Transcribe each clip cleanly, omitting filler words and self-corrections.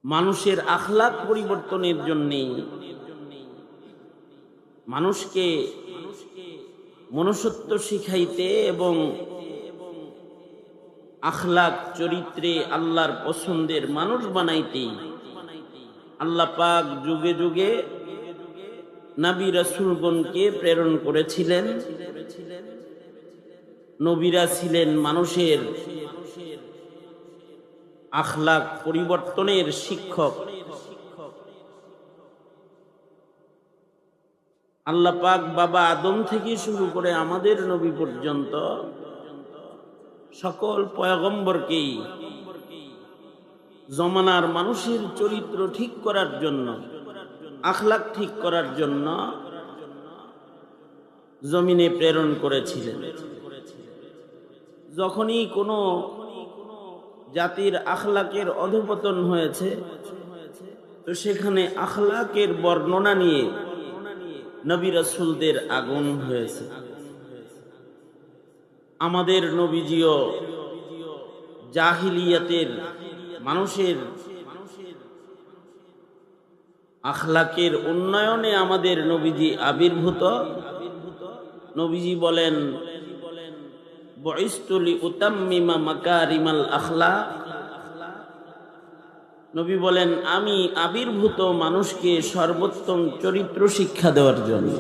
মানুষের আখলাক পরিবর্তনের জন্য মানুষকে মনুষ্যত্ব শিখাইতে এবং আখলাক চরিত্রে আল্লাহর পছন্দের মানুষ বানাইতে আল্লাহ পাক যুগে যুগে নবী রাসূলগণকে প্রেরণ করেছিলেন। নবীরা ছিলেন মানুষের আখলাক পরিবর্তনের শিক্ষক। আল্লাহ পাক বাবা আদম থেকে শুরু করে আমাদের নবী পর্যন্ত সকল পয়গম্বরকেই জমানার মানুষের চরিত্র ঠিক করার জন্য, আখলাক ঠিক করার জন্য জমিনে প্রেরণ করেছিলেন। যখনই কোনো জাতির আখলাকের অধঃপতন হয়েছে, তো সেখানে আখলাকের বর্ণনা নিয়ে নবী রাসূলদের আগমন হয়েছে। আমাদের নবীজিও জাহিলিয়াতের মানুষের আখলাকের উন্নয়নে আমাদের নবীজি আবির্ভূত। নবীজি বলেন, বুইসতু লিউতাম্মিমা মাকারিমাল আখলাক। নবী বলেন, আমি আবির্ভূত মানুষকে সর্বোত্তম চরিত্র শিক্ষা দেওয়ার জন্য।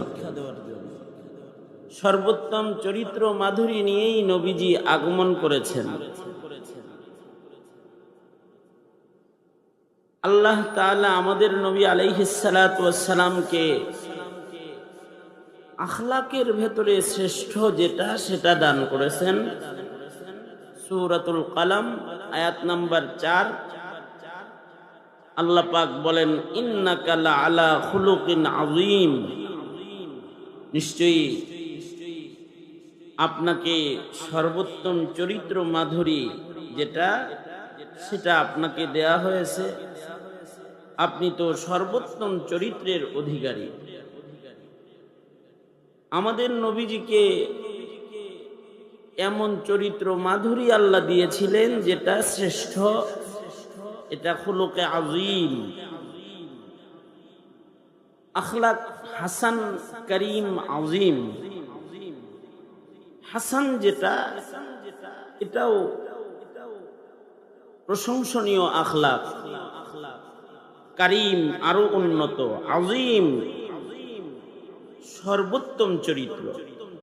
সর্বোত্তম চরিত্র মাধুরী নিয়েই নবীজি আগমন করেছেন। আল্লাহ তাআলা আমাদের নবী আলাইহিস সালাতু ওয়াস সালামকে আখলাকের ভেতরে শ্রেষ্ঠ যেটা সেটা দান করেছেন। সূরাতুল কলম আয়াত নাম্বার 4 আল্লাহ পাক বলেন, ইন্নাকা লাআলা খুলুকিন আযীম। নিশ্চয়ই আপনাকে সর্বোত্তম চরিত্র মাধুরী যেটা সেটা আপনাকে দেয়া হয়েছে। আপনি তো সর্বোত্তম চরিত্রের অধিকারী। আমাদের নবীজিকে এমন চরিত্র মাধুরী আল্লাহ দিয়েছিলেন যেটা শ্রেষ্ঠ, এটা খুলুকে আযীম, আখলাক হাসান, করিম, আযীম। হাসান যেটা, এটাও প্রশংসনীয় আখলাক। করিম আরো উন্নত, আযীম সর্বোত্তম চরিত্র।